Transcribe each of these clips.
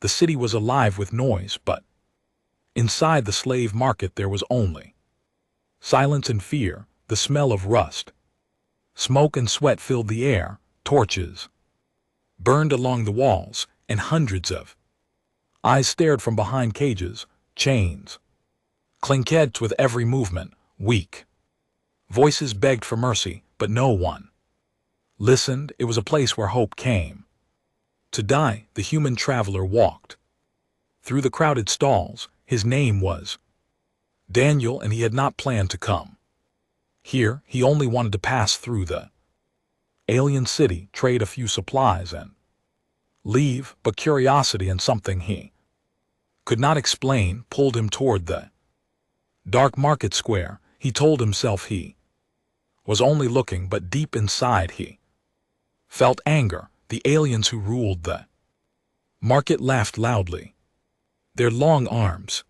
The city was alive with noise, but inside the slave market there was only silence and fear, the smell of rust. Smoke and sweat filled the air, torches burned along the walls, and hundreds of eyes stared from behind cages, chains clinked with every movement, weak voices begged for mercy, but no one listened. It was a place where hope came to die. The human traveler walked through the crowded stalls. His name was Daniel, and he had not planned to come here. He only wanted to pass through the alien city, trade a few supplies, and leave, but curiosity and something he could not explain pulled him toward the dark market square. He told himself he was only looking, but deep inside he felt anger. The aliens who ruled the market laughed loudly. Their long arms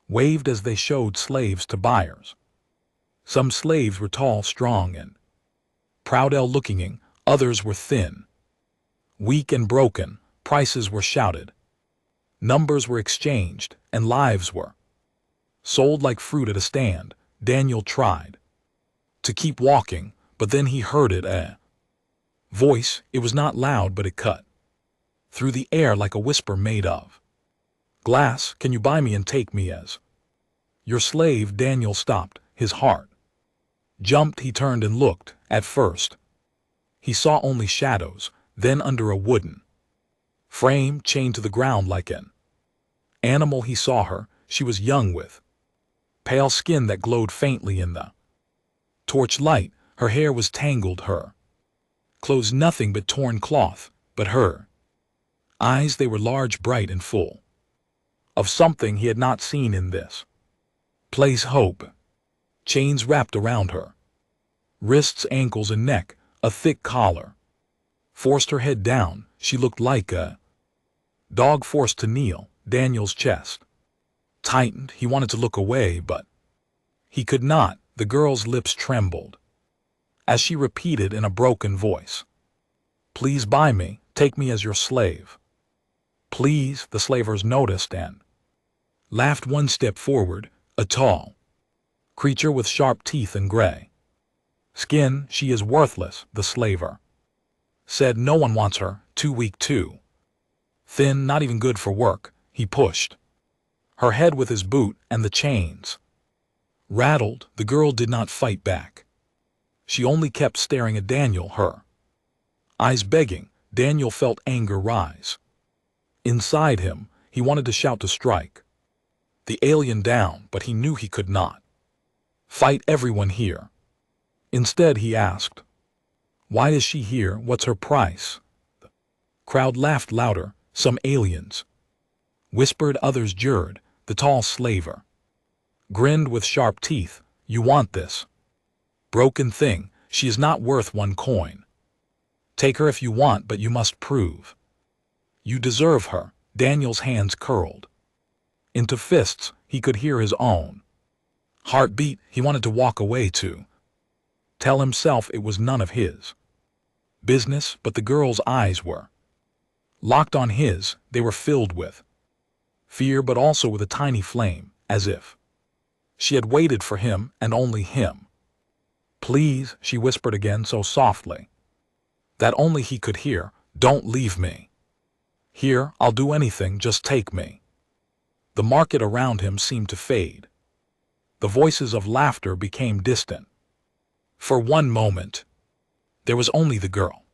waved as they showed slaves to buyers. Some slaves were tall, strong, and proud-looking. Others were thin, weak, and broken. Prices were shouted. Numbers were exchanged, and lives were sold like fruit at a stand. Daniel tried to keep walking, but then he heard it, a voice. It was not loud, but it cut through the air like a whisper made of glass. Can you buy me and take me as your slave? Daniel stopped. His heart jumped. He turned and looked. At first, he saw only shadows. Then under a wooden frame chained to the ground like an animal, he saw her. She was young, with pale skin that glowed faintly in the torchlight. Her hair was tangled, her clothes nothing but torn cloth, but her eyes, they were large, bright, and full of something he had not seen in this place. Hope. Chains wrapped around her wrists, ankles, and neck. A thick collar forced her head down. She looked like a dog forced to kneel. Daniel's chest tightened. He wanted to look away, but he could not. The girl's lips trembled as she repeated in a broken voice, "Please buy me, take me as your slave. Please." The slavers noticed and laughed. One step forward, a tall creature with sharp teeth and gray skin. "She is worthless," the slaver said. "No one wants her. Too weak, too thin, not even good for work." He pushed her head with his boot, and the chains rattled. The girl did not fight back. She only kept staring at Daniel, her eyes begging. Daniel felt anger rise inside him. He wanted to shout, to strike the alien down, but he knew he could not fight everyone here. Instead, he asked, "Why is she here? What's her price?" The crowd laughed louder. Some aliens whispered, others jeered. The tall slaver grinned with sharp teeth. "You want this broken thing? She is not worth one coin. Take her if you want, but you must prove you deserve her." Daniel's hands curled into fists. He could hear his own heartbeat. He wanted to walk away, to tell himself it was none of his business, but the girl's eyes were locked on his. They were filled with fear, but also with a tiny flame, as if she had waited for him and only him. "Please," she whispered again, so softly that only he could hear. "Don't leave me here. I'll do anything. Just take me." The market around him seemed to fade. The voices of laughter became distant. For one moment, there was only the girl.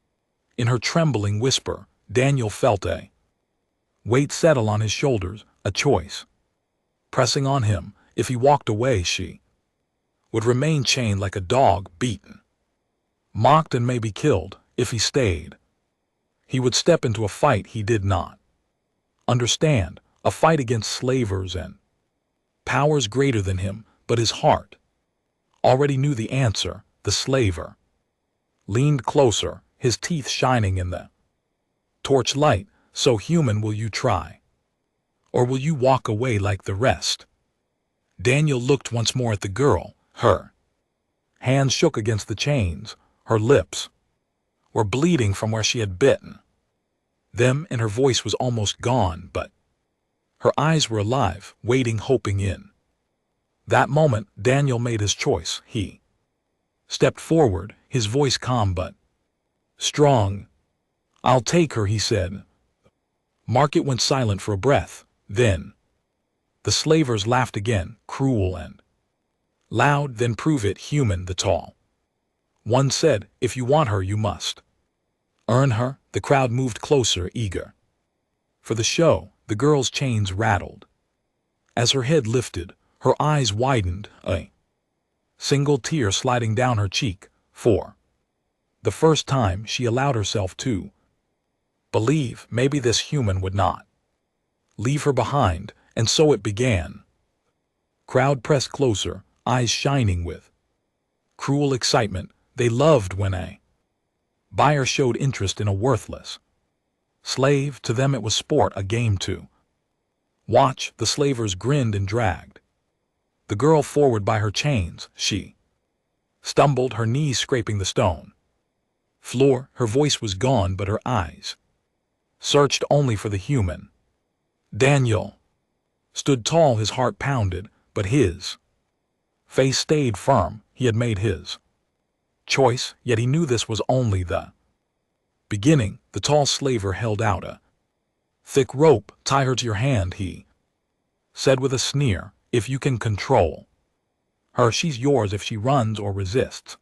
In her trembling whisper, Daniel felt a weight settle on his shoulders, a choice pressing on him. If he walked away, she would remain chained like a dog, beaten, mocked, and maybe killed. If he stayed, he would step into a fight he did not understand, a fight against slavers and powers greater than him. But his heart already knew the answer. The slaver leaned closer, his teeth shining in the torchlight. "So human, will you try? Or will you walk away like the rest?" Daniel looked once more at the girl. Her hands shook against the chains. Her lips were bleeding from where she had bitten. Them, and her voice was almost gone, but her eyes were alive, waiting, hoping in. That moment, Daniel made his choice. He stepped forward, his voice calm but strong. "I'll take her," he said. Market went silent for a breath. Then the slavers laughed again, cruel and loud. "Then prove it, human," the tall one said. "If you want her, you must earn her." The crowd moved closer, eager for the show. The girl's chains rattled. As her head lifted, her eyes widened, a single tear sliding down her cheek. For the first time, she allowed herself to believe maybe this human would not leave her behind, and so it began. Crowd pressed closer, eyes shining with cruel excitement. They loved when a buyer showed interest in a worthless slave. To them it was sport, a game to watch. The slavers grinned and dragged the girl forward by her chains. She stumbled, her knees scraping the stone floor. Her voice was gone, but her eyes searched only for the human. Daniel stood tall, his heart pounded, but his face stayed firm. He had made his choice, yet he knew this was only the beginning. The tall slaver held out a thick rope. "Tie her to your hand," he said with a sneer. "If you can control her, she's yours. If she runs or resists,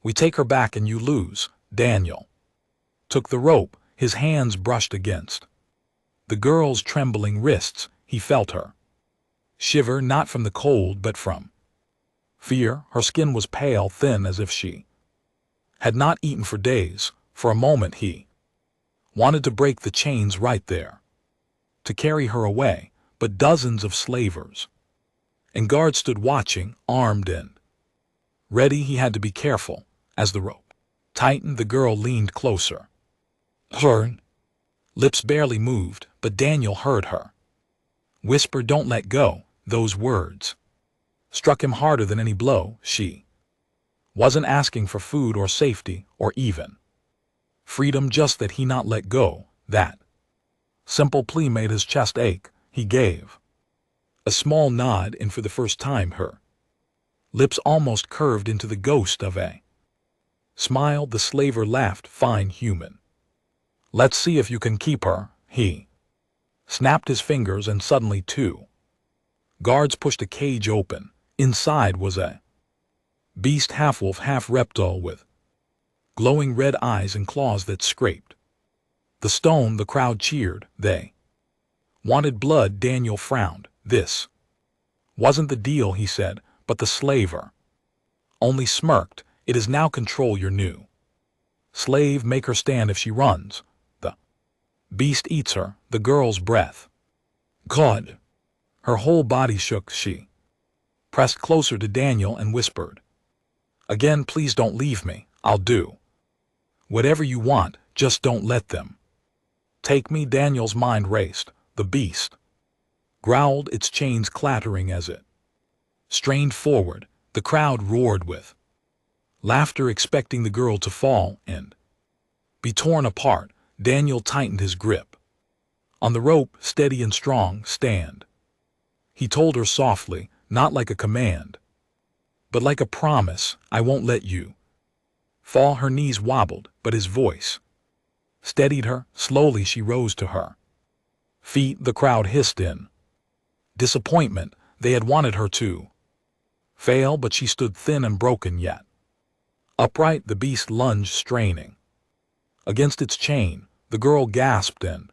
we take her back and you lose." Daniel took the rope. His hands brushed against the girl's trembling wrists. He felt her shiver, not from the cold, but from fear. Her skin was pale, thin, as if she had not eaten for days. For a moment he wanted to break the chains right there, to carry her away, but dozens of slavers and guards stood watching, armed and ready. He had to be careful. As the rope tightened, the girl leaned closer. Her lips barely moved, but Daniel heard her whisper, "Don't let go." Those words struck him harder than any blow. She wasn't asking for food or safety or even freedom, just that he not let go. That simple plea made his chest ache. He gave a small nod, and for the first time her lips almost curved into the ghost of a smile. The slaver laughed. "Fine, human. Let's see if you can keep her." He snapped his fingers, and suddenly two guards pushed a cage open. Inside was a beast, half wolf, half reptile, with glowing red eyes and claws that scraped the stone. The crowd cheered. They wanted blood. Daniel frowned. This wasn't the deal, he said, but the slaver only smirked. "It is now. Control your new slave. Make her stand. If she runs, the beast eats her." The girl's breath caught. Her whole body shook. She pressed closer to Daniel and whispered again, "Please don't leave me. I'll do whatever you want. Just don't let them take me." Daniel's mind raced. The beast growled, its chains clattering as it strained forward. The crowd roared with laughter, expecting the girl to fall and be torn apart. Daniel tightened his grip on the rope. "Steady and strong. Stand," he told her softly, not like a command, but like a promise. "I won't let you fall." Her knees wobbled, but his voice steadied her. Slowly she rose to her feet. The crowd hissed in disappointment. They had wanted her to fail, but she stood thin and broken, yet upright. The beast lunged, straining against its chain. The girl gasped and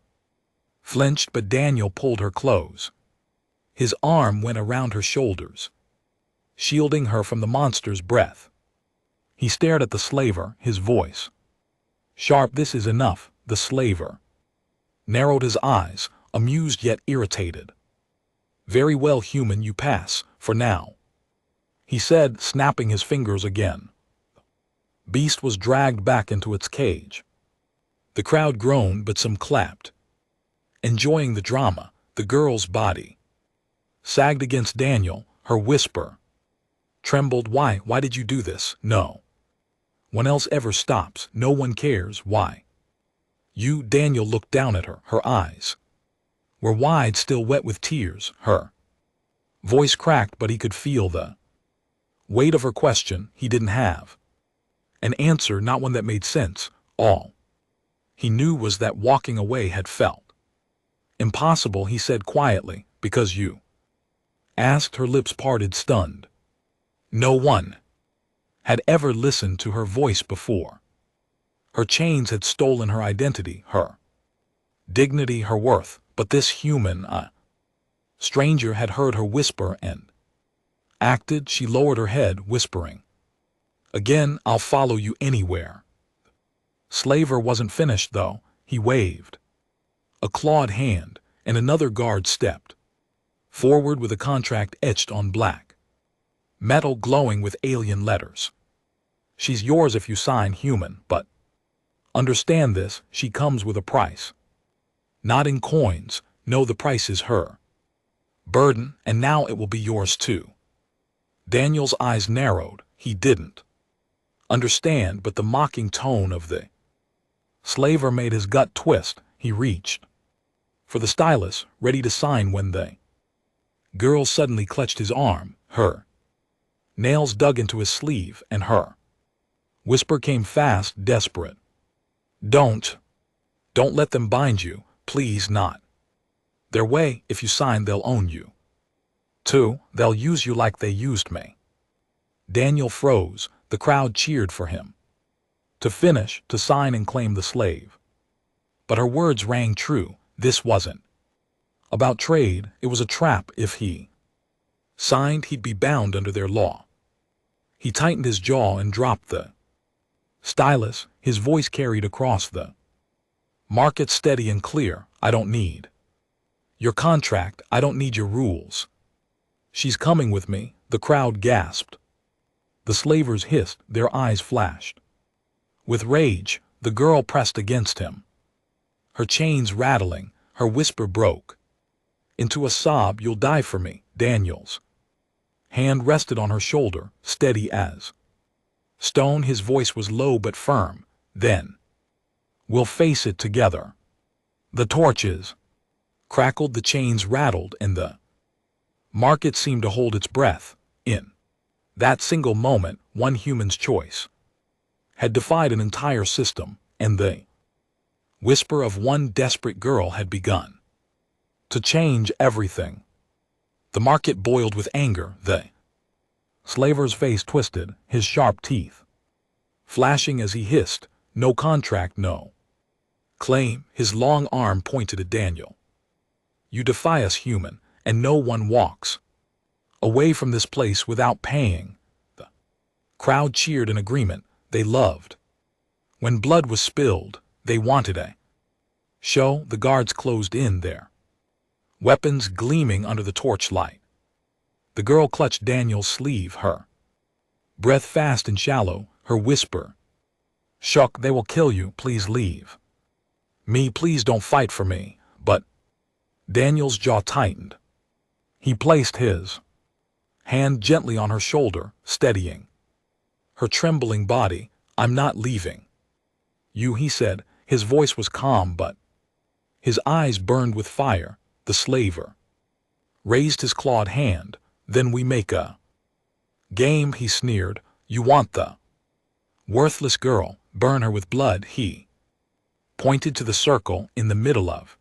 flinched, but Daniel pulled her close. His arm went around her shoulders, shielding her from the monster's breath. He stared at the slaver, his voice sharp. "This is enough." The slaver narrowed his eyes, amused yet irritated. "Very well, human, you pass, for now," he said, snapping his fingers again. Beast was dragged back into its cage. The crowd groaned, but some clapped, enjoying the drama. The girl's body sagged against Daniel. Her whisper trembled. Why did you do this?" "No one else ever stops. No one cares. Why Daniel looked down at her. Her eyes were wide, still wet with tears. Her voice cracked, but he could feel the weight of her question. He didn't have an answer, not one that made sense. All he knew was that walking away had felt impossible. He said quietly, "Because you asked." Her lips parted, stunned. No one had ever listened to her voice before. Her chains had stolen her identity, her dignity, her worth. But this human, stranger had heard her whisper and acted. She lowered her head, whispering again, "I'll follow you anywhere." Slaver wasn't finished, though. He waved a clawed hand, and another guard stepped forward with a contract etched on black metal, glowing with alien letters. "She's yours if you sign, human, but understand this, she comes with a price. Not in coins, no, the price is her burden, and now it will be yours too." Daniel's eyes narrowed. He didn't understand, but the mocking tone of the slaver made his gut twist. He reached for the stylus, ready to sign, when the girl suddenly clutched his arm. Her nails dug into his sleeve, and her whisper came fast, desperate. Don't let them bind you, please, not their way. If you sign, they'll own you too. They'll use you like they used me." Daniel froze. The crowd cheered for him to finish, to sign and claim the slave. But her words rang true. This wasn't about trade. It was a trap. If he signed, he'd be bound under their law. He tightened his jaw and dropped the stylus. His voice carried across the market, steady and clear. "I don't need your contract. I don't need your rules. She's coming with me." The crowd gasped. The slavers hissed. Their eyes flashed with rage. The girl pressed against him, her chains rattling. Her whisper broke into a sob. "You'll die for me." Daniel's hand rested on her shoulder, steady as stone. His voice was low but firm. "Then we'll face it together." The torches crackled, the chains rattled, and the market seemed to hold its breath. In that single moment, one human's choice had defied an entire system, and the whisper of one desperate girl had begun to change everything. The market boiled with anger. The slaver's face twisted, his sharp teeth flashing as he hissed, "No contract, no claim." His long arm pointed at Daniel. "You defy us, human, and no one walks away from this place without paying." The crowd cheered in agreement. They loved when blood was spilled. They wanted a show. The guards closed in, their weapons gleaming under the torchlight. The girl clutched Daniel's sleeve, her breath fast and shallow. Her whisper shook, "They will kill you. Please leave me. Please don't fight for me." But Daniel's jaw tightened. He placed his hand gently on her shoulder, steadying her trembling body. "I'm not leaving you," he said. His voice was calm, but his eyes burned with fire. The slaver raised his clawed hand. "Then we make a game," he sneered. "You want the worthless girl? Burn her with blood." He pointed to the circle in the middle of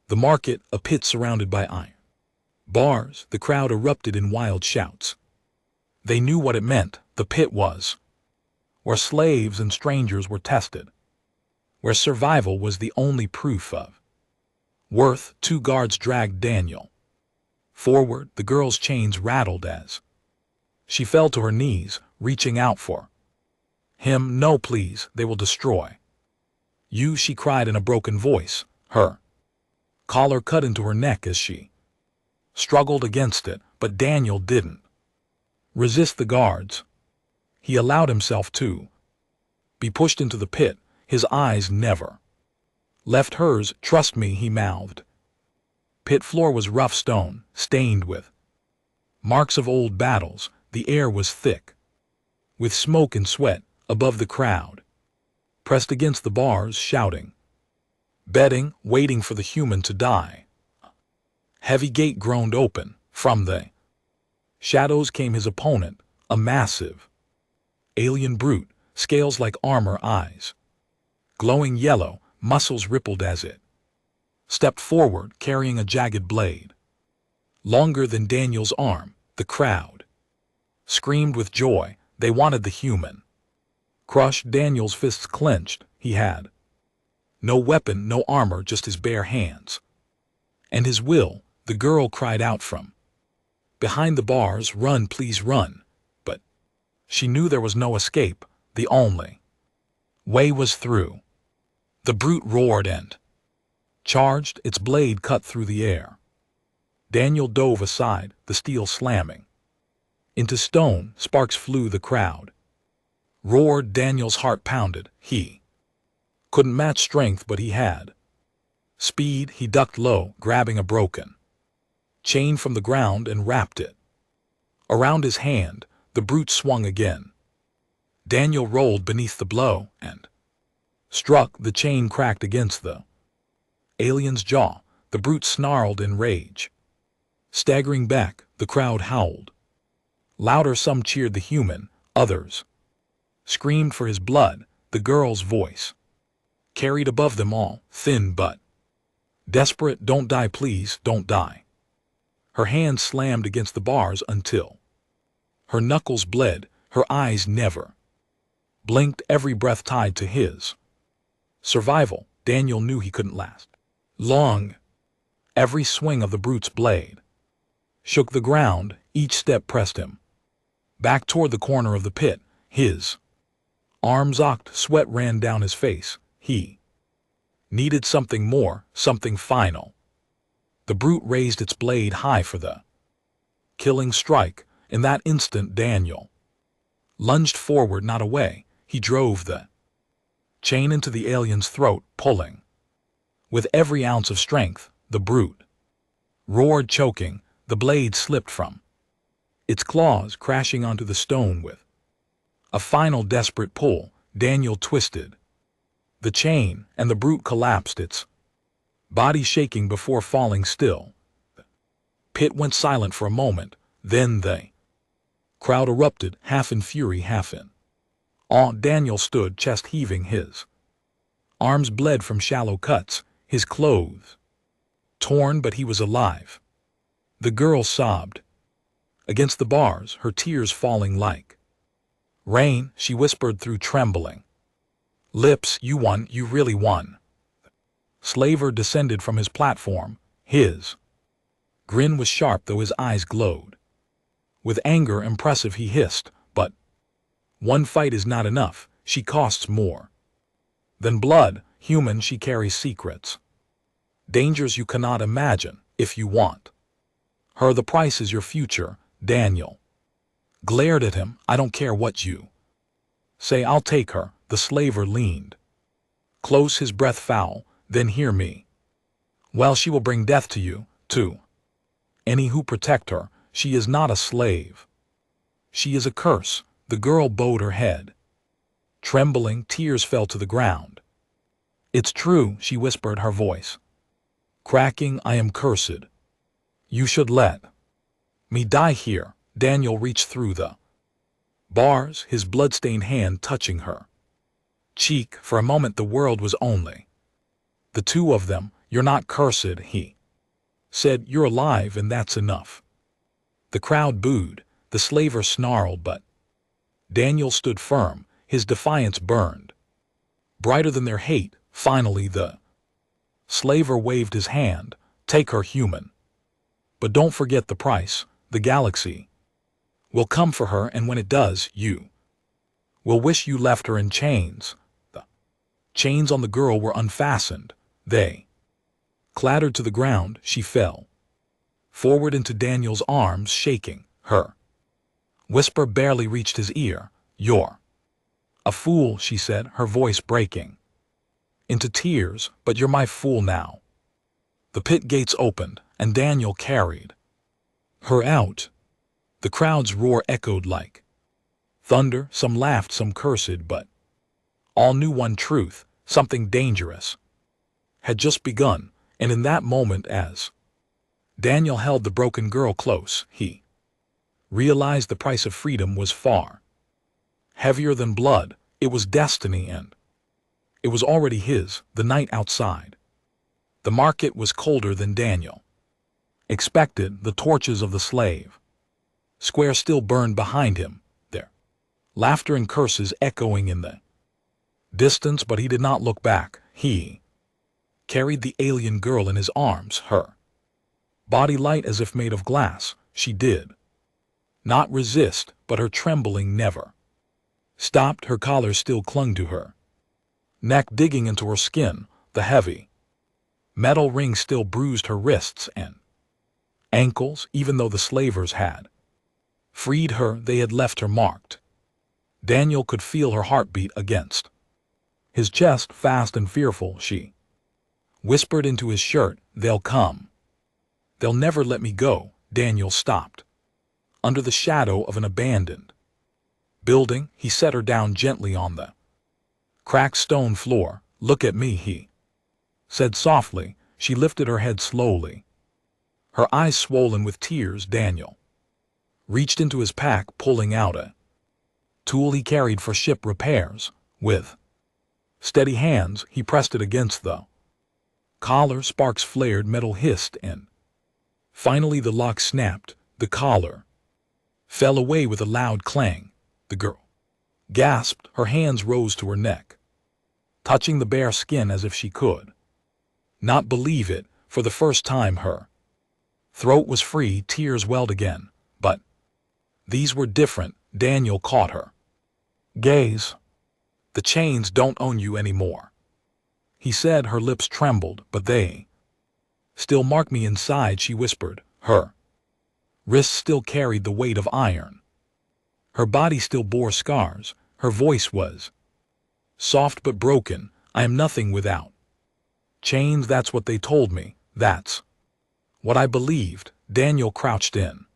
the market, a pit surrounded by iron bars. The crowd erupted in wild shouts. They knew what it meant. The pit was where slaves and strangers were tested, where survival was the only proof of worth. Two guards dragged Daniel forward. The girl's chains rattled as she fell to her knees, reaching out for him. "No, please, they will destroy you," she cried in a broken voice. Her collar cut into her neck as she struggled against it, but Daniel didn't resist the guards. He allowed himself to be pushed into the pit. His eyes never left hers. "Trust me," he mouthed. Pit floor was rough stone, stained with marks of old battles. The air was thick with smoke and sweat. Above, the crowd pressed against the bars, shouting bedding, waiting for the human to die. Heavy gate groaned open. From the shadows came his opponent, a massive alien brute, scales like armor, eyes glowing yellow, muscles rippled as it stepped forward, carrying a jagged blade longer than Daniel's arm. The crowd screamed with joy. They wanted the human crushed. Daniel's fists clenched. He had no weapon, no armor, just his bare hands and his will. The girl cried out from behind the bars, "Run, please run." But she knew there was no escape. The only way was through. The brute roared and charged, its blade cut through the air. Daniel dove aside, the steel slamming into stone. Sparks flew. The crowd roared. Daniel's heart pounded. He couldn't match strength, but he had speed. He ducked low, grabbing a broken chain from the ground and wrapped it around his hand. The brute swung again. Daniel rolled beneath the blow and struck. The chain cracked against the alien's jaw. The brute snarled in rage. Staggering back, the crowd howled louder. Some cheered the human, others screamed for his blood. The girl's voice carried above them all, thin but desperate. "Don't die, please, don't die." Her hands slammed against the bars until her knuckles bled. Her eyes never blinked, every breath tied to his survival. Daniel knew he couldn't last long. Every swing of the brute's blade shook the ground. Each step pressed him back toward the corner of the pit. His arms arched, sweat ran down his face. He needed something more, something final. The brute raised its blade high for the killing strike. In that instant, Daniel lunged forward, not away. He drove the chain into the alien's throat, pulling with every ounce of strength. The brute roared, choking. The blade slipped from its claws, crashing onto the stone with a final desperate pull. Daniel twisted the chain, and the brute collapsed, its body shaking before falling still. The pit went silent for a moment. Then the crowd erupted, half in fury, half in awe. Daniel stood, chest heaving. His arms bled from shallow cuts, his clothes torn, but he was alive. The girl sobbed against the bars, her tears falling like rain. She whispered through trembling lips, "You won, you really won." Slaver descended from his platform. His grin was sharp, though his eyes glowed with anger. Impressive, he hissed, "but one fight is not enough. She costs more than blood. Human, she carries secrets, dangers you cannot imagine. If you want her, the price is your future." Daniel glared at him. "I don't care what you say, I'll take her." The slaver leaned close, his breath foul. "Then hear me. Well, she will bring death to you, too. Any who protect her. She is not a slave. She is a curse." The girl bowed her head. Trembling, tears fell to the ground. "It's true," she whispered, her voice cracking. "I am cursed. You should let me die here." Daniel reached through the bars, his blood-stained hand touching her cheek. For a moment the world was only the two of them. "You're not cursed," he said. "You're alive, and that's enough." The crowd booed. The slaver snarled, but Daniel stood firm. His defiance burned brighter than their hate. Finally the slaver waved his hand. "Take her, human. But don't forget the price. The galaxy will come for her, and when it does, you will wish you left her in chains." The chains on the girl were unfastened. They clattered to the ground. She fell forward into Daniel's arms, shaking. Her whisper barely reached his ear. "You're a fool," she said, her voice breaking into tears. "But you're my fool now." The pit gates opened, and Daniel carried her out. The crowd's roar echoed like thunder. Some laughed, some cursed, but all knew one truth: something dangerous had just begun, and in that moment as Daniel held the broken girl close, he realized the price of freedom was far heavier than blood. It was destiny, and it was already his. The night outside the market was colder than Daniel expected. The torches of the slave square still burned behind him, their laughter and curses echoing in the distance, but he did not look back. He carried the alien girl in his arms, her body light as if made of glass. She did not resist, but her trembling never stopped. Her collar still clung to her neck, digging into her skin. The heavy metal ring still bruised her wrists and ankles. Even though the slavers had freed her, they had left her marked. Daniel could feel her heartbeat against his chest, fast and fearful. She whispered into his shirt, "They'll come. They'll never let me go." Daniel stopped under the shadow of an abandoned building. He set her down gently on the cracked stone floor. "Look at me," he said softly. She lifted her head slowly, her eyes swollen with tears. Daniel reached into his pack, pulling out a tool he carried for ship repairs. With steady hands, he pressed it against the collar. Sparks flared, metal hissed, and finally the lock snapped. The collar fell away with a loud clang. The girl gasped. Her hands rose to her neck, touching the bare skin as if she could not believe it. For the first time, her throat was free. Tears welled again, but these were different. Daniel caught her gaze. "The chains don't own you anymore," he said. Her lips trembled, "but they still mark me inside," she whispered. Her wrists still carried the weight of iron. Her body still bore scars. Her voice was soft but broken. "I am nothing without chains. That's what they told me. That's what I believed." Daniel crouched in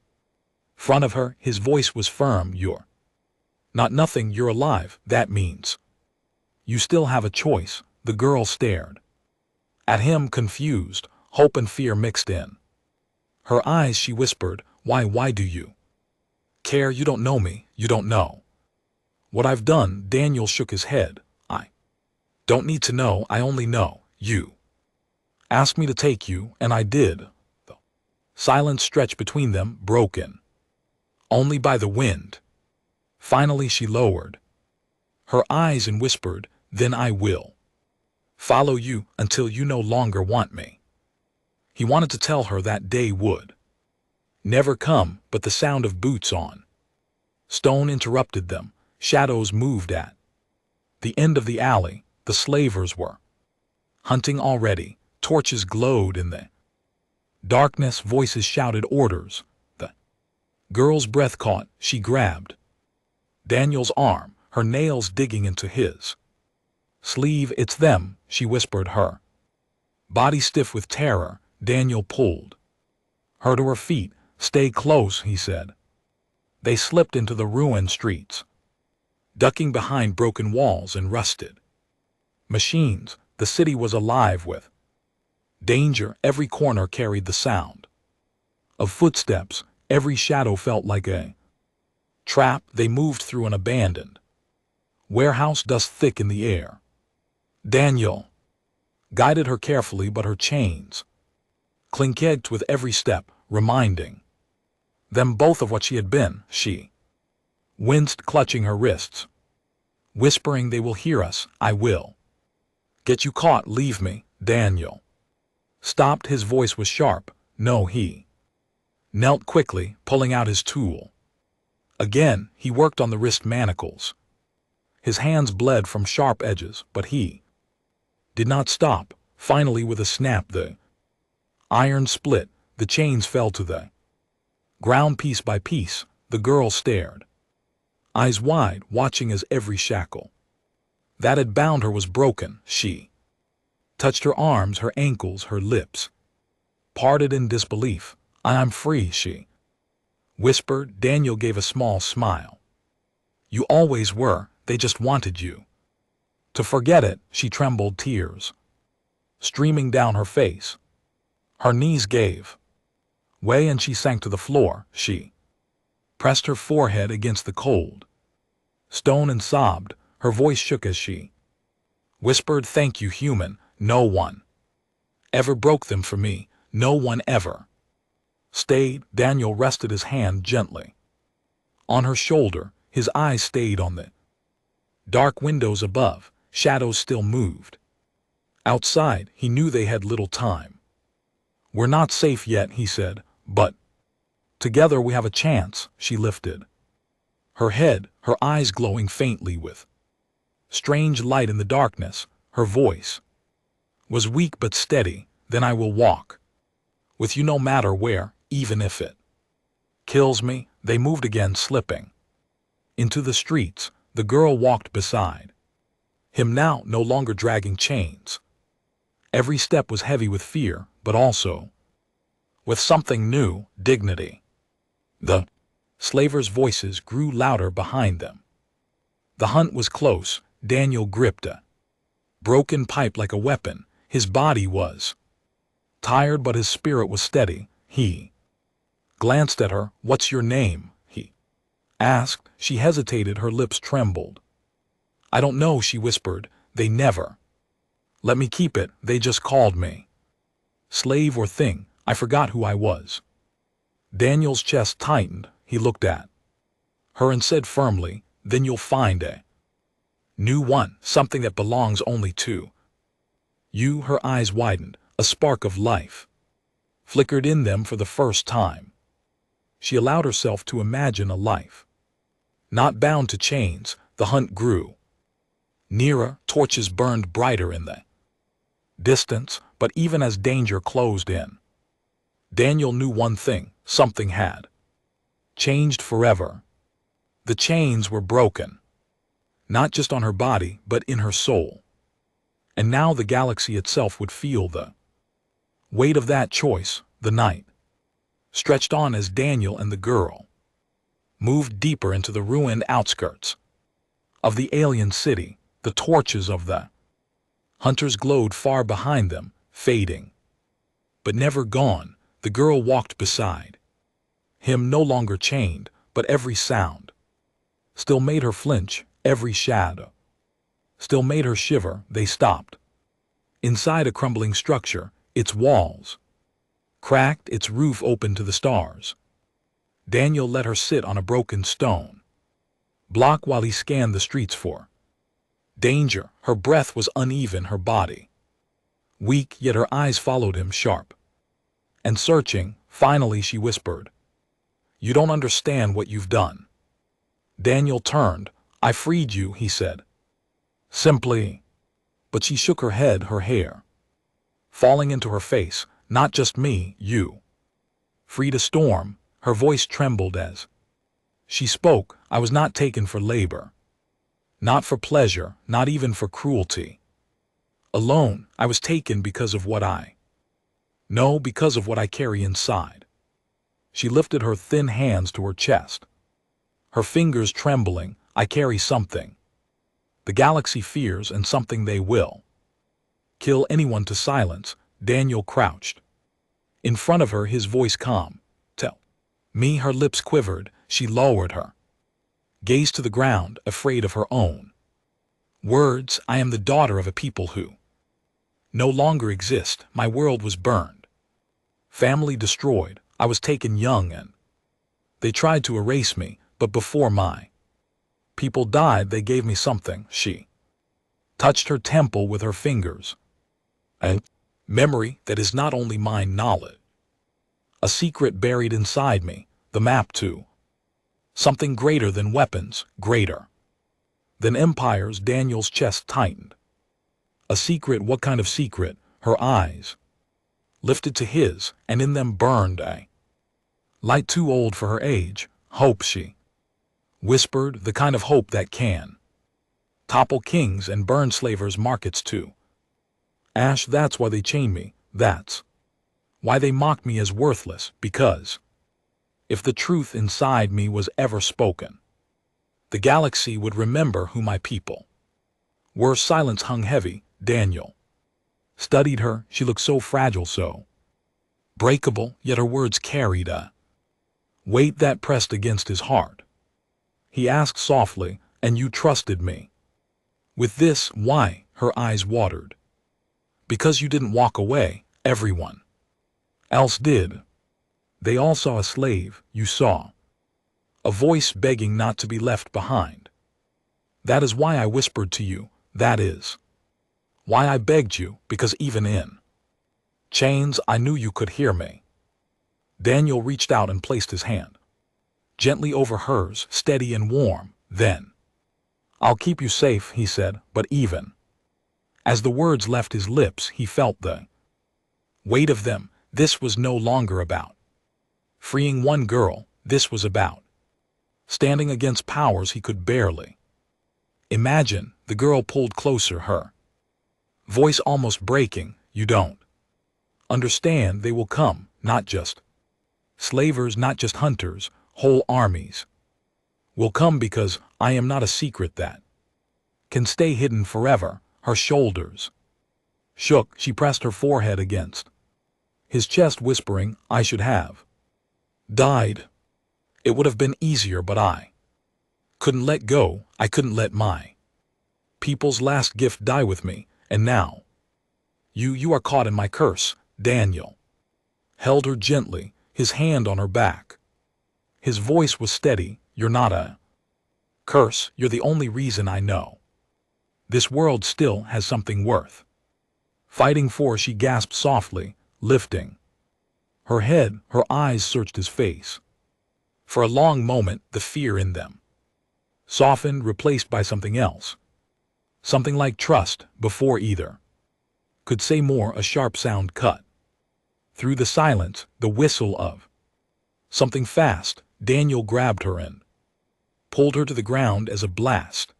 front of her. His voice was firm. "You're not nothing. You're alive. That means you still have a choice." The girl stared at him, confused, hope and fear mixed in her eyes. She whispered, Why do you care? You don't know me. You don't know what I've done." Daniel shook his head. "I don't need to know. I only know you asked me to take you, and I did." The silence stretched between them, broken only by the wind. Finally she lowered her eyes and whispered, "Then I will follow you until you no longer want me." He wanted to tell her that day would never come, but the sound of boots on stone interrupted them. Shadows moved at the end of the alley. The slavers were hunting already. Torches glowed in the darkness. Voices shouted orders. The girl's breath caught. She grabbed Daniel's arm, her nails digging into his sleeve. "It's them," she whispered, her body stiff with terror. Daniel pulled her to her feet. "Stay close," he said. They slipped into the ruined streets, ducking behind broken walls and rusted machines. The city was alive with danger. Every corner carried the sound of footsteps. Every shadow felt like a trap. They moved through an abandoned warehouse, dust thick in the air. Daniel guided her carefully, but her chains clinked with every step, reminding them both of what she had been. She winced, clutching her wrists, whispering, "They will hear us. I will get you caught. Leave me." Daniel stopped. His voice was sharp. "No." He knelt quickly, pulling out his tool. Again, he worked on the wrist manacles. His hands bled from sharp edges, but he did not stop. Finally, with a snap, the iron split. The chains fell to the ground piece by piece. The girl stared, eyes wide, watching as every shackle that had bound her was broken. She touched her arms, her ankles, her lips parted in disbelief. "I'm free," she whispered. Daniel gave a small smile. "You always were. They just wanted you to forget it." She trembled, tears streaming down her face. Her knees gave way and she sank to the floor. She pressed her forehead against the cold stone and sobbed. Her voice shook as she whispered, "Thank you, human. No one ever broke them for me. No one ever stayed." Daniel rested his hand gently on her shoulder. His eyes stayed on the dark windows above. Shadows still moved. Outside, he knew they had little time. "We're not safe yet," he said, "but together we have a chance." She lifted her head, her eyes glowing faintly with strange light in the darkness. Her voice was weak but steady. "Then I will walk with you no matter where, even if it kills me." They moved again, slipping into the streets. The girl walked beside him now, no longer dragging chains. Every step was heavy with fear, but also with something new, dignity. The slavers' voices grew louder behind them. The hunt was close. Daniel gripped a broken pipe like a weapon. His body was tired, but his spirit was steady. He glanced at her. "What's your name?" he asked. She hesitated. Her lips trembled. "I don't know," she whispered. "They never let me keep it. They just called me slave or thing. I forgot who I was." Daniel's chest tightened. He looked at her and said firmly, "Then you'll find a new one, something that belongs only to you." Her eyes widened. A spark of life flickered in them for the first time. She allowed herself to imagine a life not bound to chains. The hunt grew nearer. Torches burned brighter in the distance, but even as danger closed in, Daniel knew one thing: something had changed forever. The chains were broken, not just on her body, but in her soul. And now the galaxy itself would feel the weight of that choice. The night stretched on as Daniel and the girl moved deeper into the ruined outskirts of the alien city. The torches of the hunters glowed far behind them, fading, but never gone. The girl walked beside him, no longer chained, but every sound still made her flinch. Every shadow still made her shiver. They stopped inside a crumbling structure, its walls cracked, its roof open to the stars. Daniel let her sit on a broken stone block while he scanned the streets for danger. Her breath was uneven, her body weak, yet her eyes followed him, sharp and searching. Finally she whispered, "You don't understand what you've done." Daniel turned. "I freed you," he said simply. But she shook her head, her hair falling into her face. "Not just me, you freed a storm." Her voice trembled as she spoke. "I was not taken for labor, not for pleasure, not even for cruelty alone. I was taken because of what I know, because of what I carry inside." She lifted her thin hands to her chest, her fingers trembling. "I carry something the galaxy fears, and something they will kill anyone to silence." Daniel crouched in front of her, his voice calm. "Tell me." Her lips quivered. She lowered her gaze to the ground, afraid of her own words. "I am the daughter of a people who no longer exist. My world was burned, family destroyed. I was taken young, and they tried to erase me, but before my people died, they gave me something." She touched her temple with her fingers. "A memory that is not only mine, knowledge, a secret buried inside me, the map to something greater than weapons, greater than empires." Daniel's chest tightened. "A secret? What kind of secret?" Her eyes lifted to his, and in them burned a light too old for her age. "Hope," she whispered, "the kind of hope that can topple kings and burn slavers' markets to ash. That's why they chain me. That's why they mock me as worthless, because if the truth inside me was ever spoken, the galaxy would remember who my people were." Silence hung heavy. Daniel Studied her, she looked so fragile, so breakable, yet her words carried a weight that pressed against his heart. He asked softly, "And you trusted me?" With this, why? Her eyes watered. "Because you didn't walk away, everyone else did. They all saw a slave, you saw a voice begging not to be left behind. That is why I whispered to you, that is why I begged you, because even in chains I knew you could hear me." Daniel reached out and placed his hand gently over hers, steady and warm. Then, "I'll keep you safe," he said, but even as the words left his lips, he felt the weight of them. This was no longer about freeing one girl, this was about standing against powers he could barely imagine. The girl pulled closer, her voice almost breaking. "You don't understand, they will come, not just slavers, not just hunters, whole armies will come, because I am not a secret that can stay hidden forever." Her shoulders shook, she pressed her forehead against his chest, whispering, "I should have died. It would have been easier, but I couldn't let go. I couldn't let my people's last gift die with me, and now you are caught in my curse." Daniel held her gently, his hand on her back. His voice was steady. "You're not a curse, you're the only reason I know this world still has something worth fighting for." She gasped softly, lifting her head. Her eyes searched his face. For a long moment, the fear in them softened, replaced by something else. Something like trust. Before either could say more, a sharp sound cut through the silence, the whistle of something fast. Daniel grabbed her and pulled her to the ground as a blast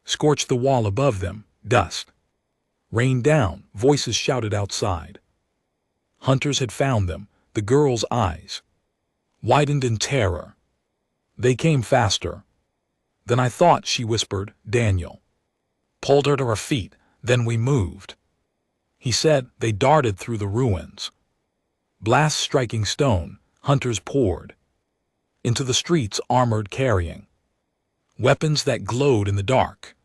scorched the wall above them. Dust rained down, voices shouted outside. Hunters had found them. The girl's eyes widened in terror. "They came faster than I thought," she whispered. Daniel pulled her to her feet. "Then we moved," he said. They darted through the ruins, blasts striking stone. Hunters poured into the streets, armored, carrying weapons that glowed in the dark.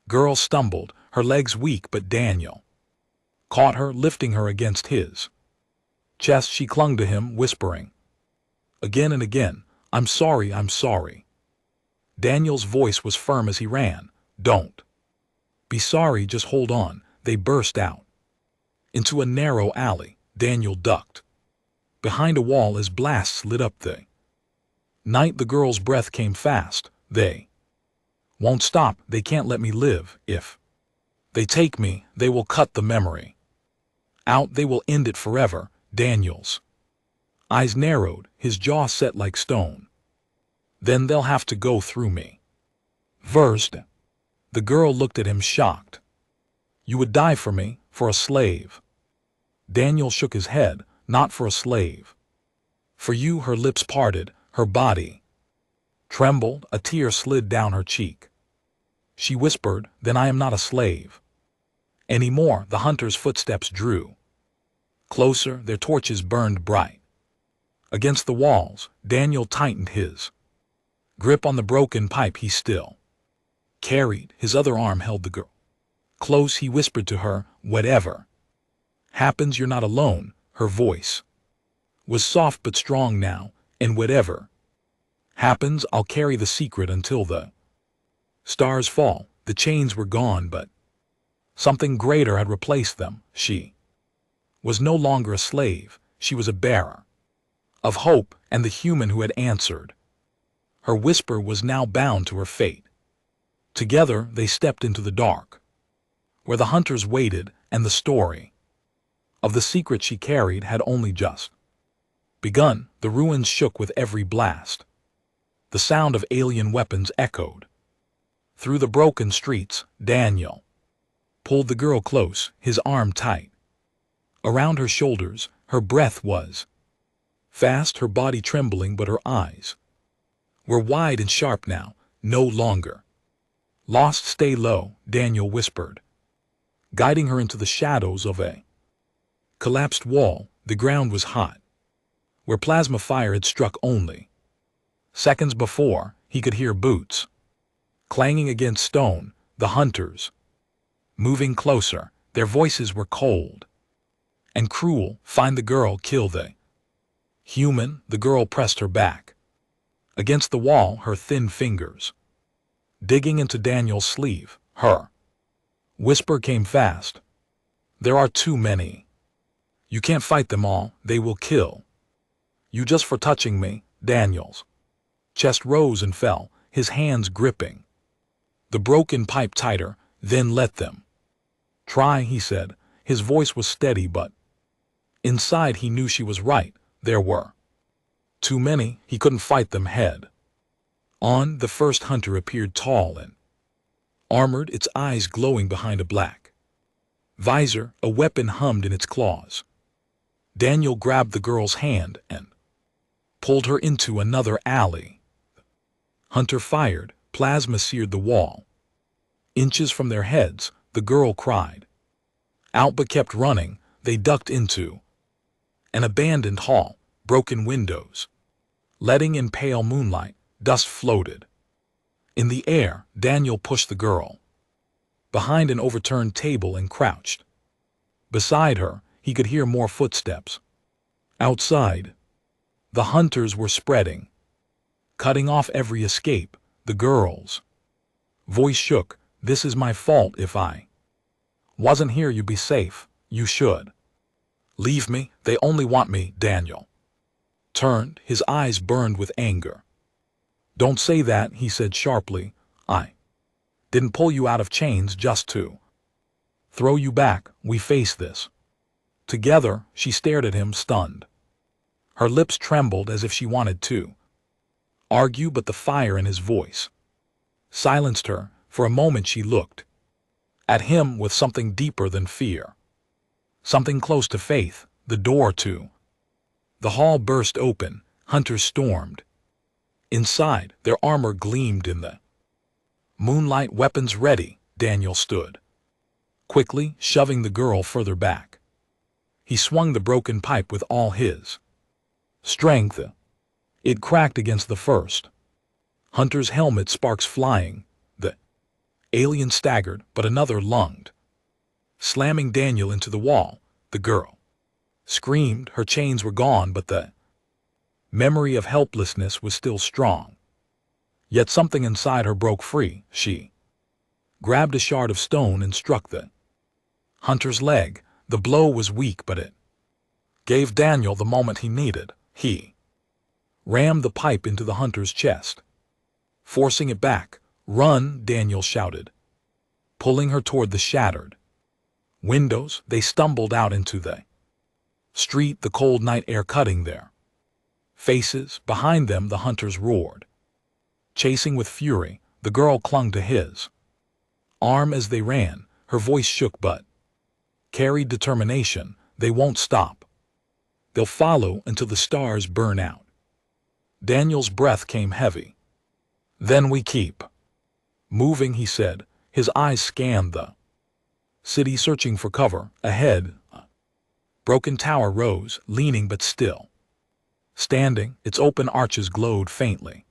Girl stumbled, her legs weak, but Daniel caught her, lifting her against his chest. She clung to him, whispering again and again, I'm sorry, I'm sorry." Daniel's voice was firm as he ran. "Don't be sorry, just hold on." They burst out into a narrow alley. Daniel ducked behind a wall as blasts lit up the night. The girl's breath came fast. "They won't stop. They can't let me live. If they take me, they will cut the memory out. They will end it forever." Daniel's eyes narrowed, his jaw set like stone. "Then they'll have to go through me first." The girl looked at him, shocked. "You would die for me, for a slave?" Daniel shook his head. "Not for a slave. For you." Her lips parted, her body trembled, a tear slid down her cheek. She whispered, "Then I am not a slave anymore." The hunters' footsteps drew closer, their torches burned bright against the walls. Daniel tightened his grip on the broken pipe he still carried. His other arm held the girl close. He whispered to her, "Whatever happens, you're not alone." Her voice was soft but strong now. "And whatever happens, I'll carry the secret until the stars fall." The chains were gone, but something greater had replaced them. She was no longer a slave. She was a bearer of hope, and the human who had answered her whisper was now bound to her fate. Together they stepped into the dark, where the hunters waited, and the story of the secret she carried had only just begun. The ruins shook with every blast. The sound of alien weapons echoed through the broken streets. Daniel pulled the girl close, his arm tight around her shoulders. Her breath was fast, her body trembling, but her eyes were wide and sharp now, no longer lost. "Stay low," Daniel whispered. guiding her into the shadows of a collapsed wall. The ground was hot, where plasma fire had struck only seconds before. He could hear boots clanging against stone, the hunters moving closer. Their voices were cold and cruel. Find the girl, kill the human. The girl pressed her back against the wall, her thin fingers digging into Daniel's sleeve. Her whisper came fast. There are too many. You can't fight them all. They will kill you just for touching me. Daniel's chest rose and fell, his hands gripping the broken pipe tighter. Then let them try, he said. His voice was steady, but inside he knew she was right. There were too many. He couldn't fight them head on. The first hunter appeared, tall and armored, its eyes glowing behind a black visor. A weapon hummed in its claws. Daniel grabbed the girl's hand and pulled her into another alley. Hunter fired. Plasma seared the wall. Inches from their heads, the girl cried out but kept running. They ducked into an abandoned hall, broken windows letting in pale moonlight. Dust floated in the air. Daniel pushed the girl behind an overturned table and crouched beside her. He could hear more footsteps outside. The hunters were spreading, cutting off every escape. The girl's voice shook. This is my fault. If I wasn't here, you'd be safe. You should leave me. They only want me. Daniel turned. His eyes burned with anger. Don't say that, he said sharply. I didn't pull you out of chains just to throw you back. We face this together. She stared at him, stunned. Her lips trembled as if she wanted to argue, but the fire in his voice silenced her. For a moment she looked at him with something deeper than fear, something close to faith. The door to the hall burst open. Hunters stormed inside. Their armor gleamed in the moonlight, weapons ready. Daniel stood quickly, shoving the girl further back. He swung the broken pipe with all his strength. It cracked against the first hunter's helmet, sparks flying. The alien staggered, but another lunged, slamming Daniel into the wall. The girl screamed. Her chains were gone, but the memory of helplessness was still strong. Yet something inside her broke free. She grabbed a shard of stone and struck the hunter's leg. The blow was weak, but it gave Daniel the moment he needed. He rammed the pipe into the hunter's chest, forcing it back. Run, Daniel shouted, pulling her toward the shattered windows. They stumbled out into the street, the cold night air cutting their faces. Behind them the hunters roared, chasing with fury. The girl clung to his arm as they ran. Her voice shook but carried determination. They won't stop. They'll follow until the stars burn out. Daniel's breath came heavy. Then we keep moving, he said. His eyes scanned the city, searching for cover. Ahead, a broken tower rose, leaning but still standing. Its open arches glowed faintly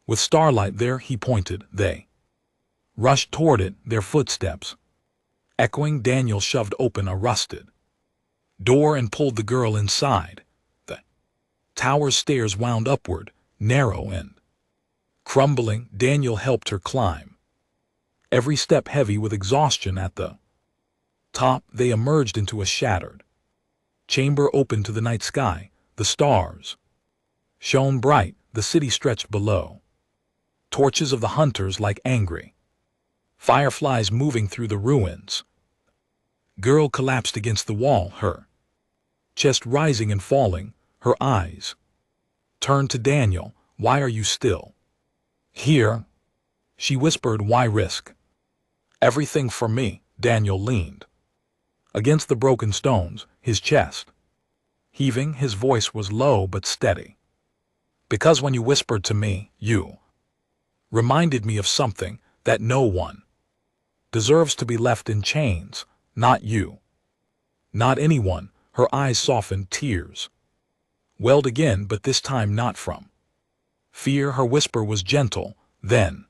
with starlight. There, he pointed. They rushed toward it, their footsteps echoing. Daniel shoved open a rusted door and pulled the girl inside. The tower's stairs wound upward, narrow and crumbling. Daniel helped her climb, every step heavy with exhaustion. At the top, they emerged into a shattered chamber open to the night sky. The stars shone bright. The city stretched below, torches of the hunters like angry fireflies moving through the ruins. Girl collapsed against the wall, her chest rising and falling. Her eyes turned to Daniel. Why are you still here? She whispered. Why risk everything for me? Daniel leaned against the broken stones, his chest heaving. His voice was low but steady. Because when you whispered to me, you reminded me of something, that no one deserves to be left in chains. Not you. Not anyone. Her eyes softened, tears welled again, but this time not from fear. Her whisper was gentle. Then,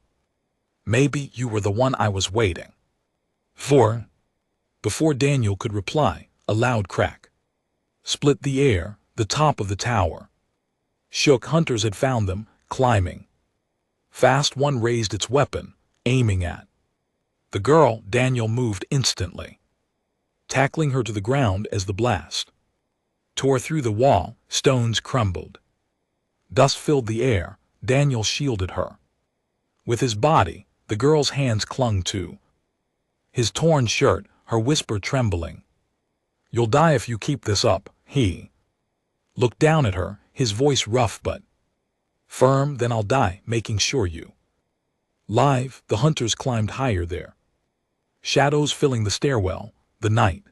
maybe you were the one I was waiting for. Before Daniel could reply, a loud crack split the air. The top of the tower shook. Hunters had found them, climbing fast. One raised its weapon, aiming at the girl. Daniel moved instantly, tackling her to the ground as the blast tore through the wall. Stones crumbled. Dust filled the air. Daniel shielded her with his body. The girl's hands clung to his torn shirt, her whisper trembling. You'll die if you keep this up. He looked down at her, his voice rough but firm. Then I'll die making sure you live. The hunters climbed higher, their shadows filling the stairwell. The night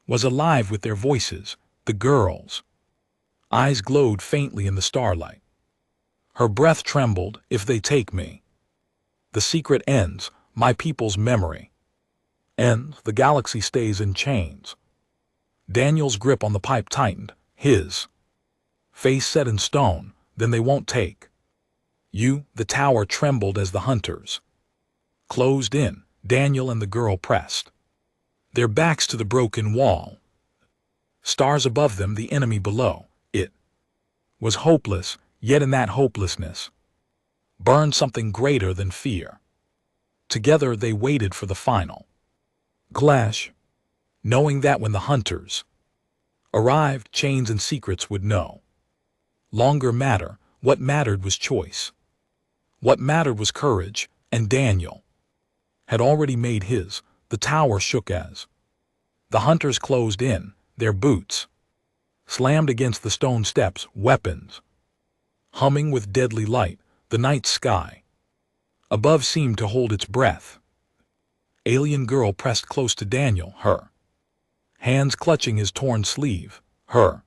was alive with their voices. The girl's eyes glowed faintly in the starlight. Her breath trembled. If they take me, the secret ends. My people's memory ends. The galaxy stays in chains. Daniel's grip on the pipe tightened, his face set in stone. Then they won't take you. The tower trembled as the hunters closed in. Daniel and the girl pressed their backs to the broken wall. Stars above them, the enemy below. It was hopeless, yet in that hopelessness burned something greater than fear. Together they waited for the final clash, knowing that when the hunters arrived, chains and secrets would no longer matter. What mattered was choice. What mattered was courage, and Daniel had already made his. The tower shook as the hunters closed in. Their boots slammed against the stone steps, weapons humming with deadly light. The night sky above seemed to hold its breath. Alien girl pressed close to Daniel, her hands clutching his torn sleeve. Her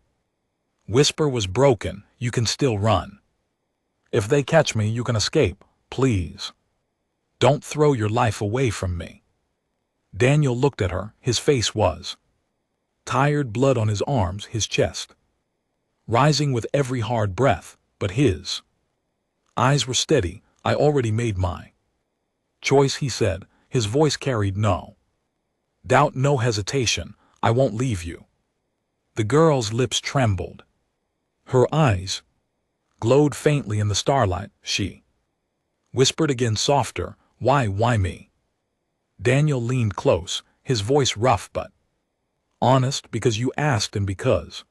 whisper was broken. You can still run. If they catch me, you can escape. Please, don't throw your life away from me. Daniel looked at her. His face was tired, blood on his arms, his chest rising with every hard breath, but his eyes were steady. I already made my choice, he said. His voice carried no doubt, no hesitation. I won't leave you. The girl's lips trembled. Her eyes glowed faintly in the starlight. She whispered again, softer, why me? Daniel leaned close, his voice rough but honest. Because you asked and because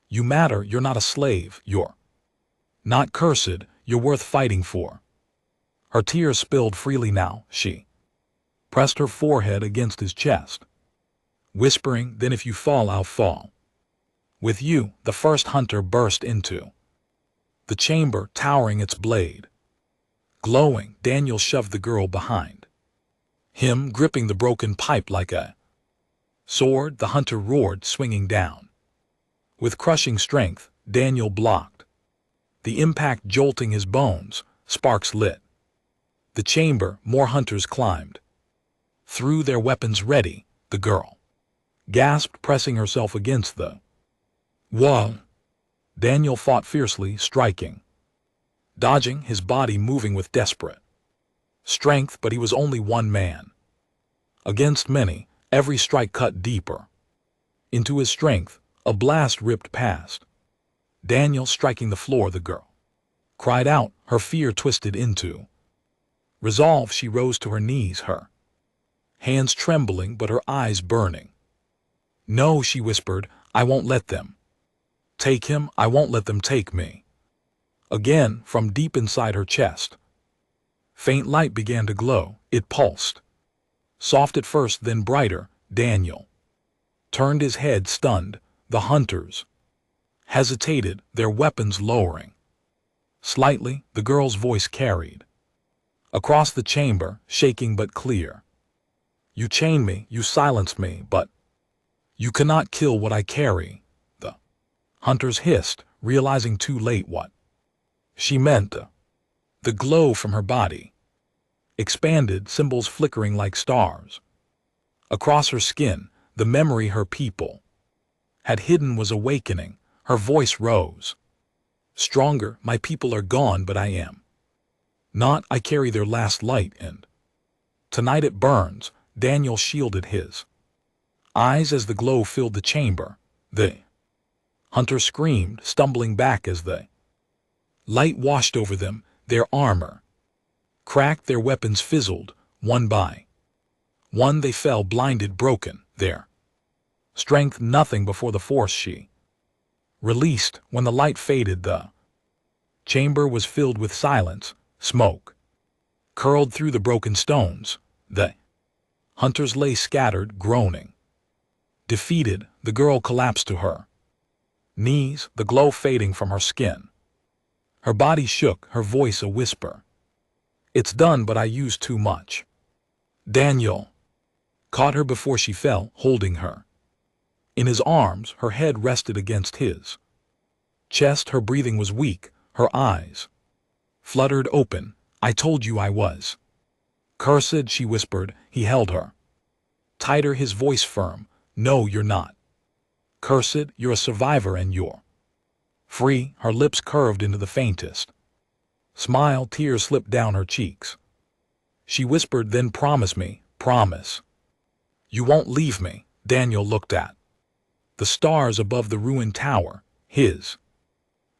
you matter. You're not a slave. You're not cursed. You're worth fighting for. Her tears spilled freely now. She pressed her forehead against his chest, whispering, then if you fall, I'll fall with you. The first hunter burst into the chamber, towering, its blade glowing. Daniel shoved the girl behind him, gripping the broken pipe like a sword. The hunter roared, swinging down with crushing strength. Daniel blocked the impact, jolting his bones. Sparks lit the chamber. More hunters climbed through, their weapons ready. The girl gasped, pressing herself against the wall. Daniel fought fiercely, striking, dodging, his body moving with desperate strength. But he was only one man against many. Every strike cut deeper into his strength. A blast ripped past Daniel, striking the floor. The girl cried out, her fear twisted into resolve. She rose to her knees, her hands trembling but her eyes burning. No, she whispered, I won't let them take him. I won't let them take me. Again, from deep inside her chest, faint light began to glow. It pulsed, soft at first, then brighter. Daniel turned his head, stunned. The hunters hesitated, their weapons lowering slightly. The girl's voice carried across the chamber, shaking but clear. You chained me, you silenced me, but you cannot kill what I carry. The hunters hissed, realizing too late what she meant. The glow from her body expanded, symbols flickering like stars. Across her skin, the memory her people had hidden was awakening. Her voice rose. Stronger, my people are gone, but I am. Not, I carry their last light, and tonight it burns. Daniel shielded his eyes as the glow filled the chamber. The hunter screamed, stumbling back as the light washed over them. Their armor cracked, their weapons fizzled. One by one they fell, blinded, broken. Their strength nothing before the force she released. When the light faded, the chamber was filled with silence. Smoke curled through the broken stones. The hunters lay scattered, groaning. Defeated, the girl collapsed to her knees, the glow fading from her skin. Her body shook, her voice a whisper. It's done, but I used too much. Daniel caught her before she fell, holding her in his arms. Her head rested against his chest. Her breathing was weak. Her eyes fluttered open. I told you I was cursed, she whispered. He held her tighter, his voice firm. No, you're not cursed. You're a survivor, and you're free. Her lips curved into the faintest smile. Tears slipped down her cheeks. She whispered, then promise me, promise. You won't leave me. Daniel looked at the stars above the ruined tower, his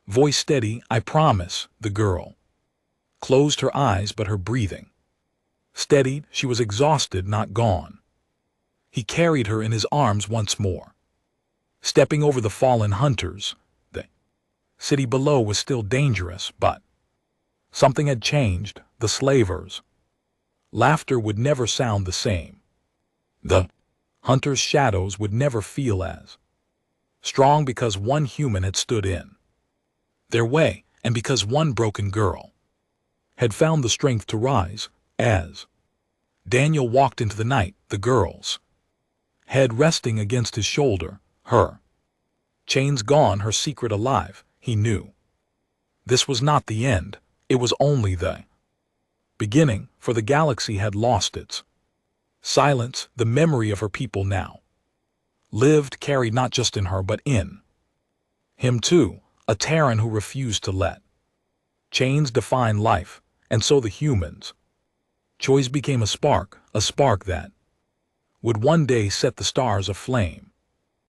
voice steady. I promise. The girl closed her eyes, but her breathing steadied. She was exhausted, not gone. He carried her in his arms once more, stepping over the fallen hunters. The city below was still dangerous, but something had changed. The slavers' laughter would never sound the same. The hunters' shadows would never feel as strong, because one human had stood in their way, and because one broken girl had found the strength to rise. As Daniel walked into the night, the girl's head resting against his shoulder, her chains gone, her secret alive, he knew this was not the end. It was only the beginning, for the galaxy had lost its silence. The memory of her people now lived, carried not just in her, but in him too, a Terran who refused to let chains define life. And so the humans' choice became a spark that would one day set the stars aflame.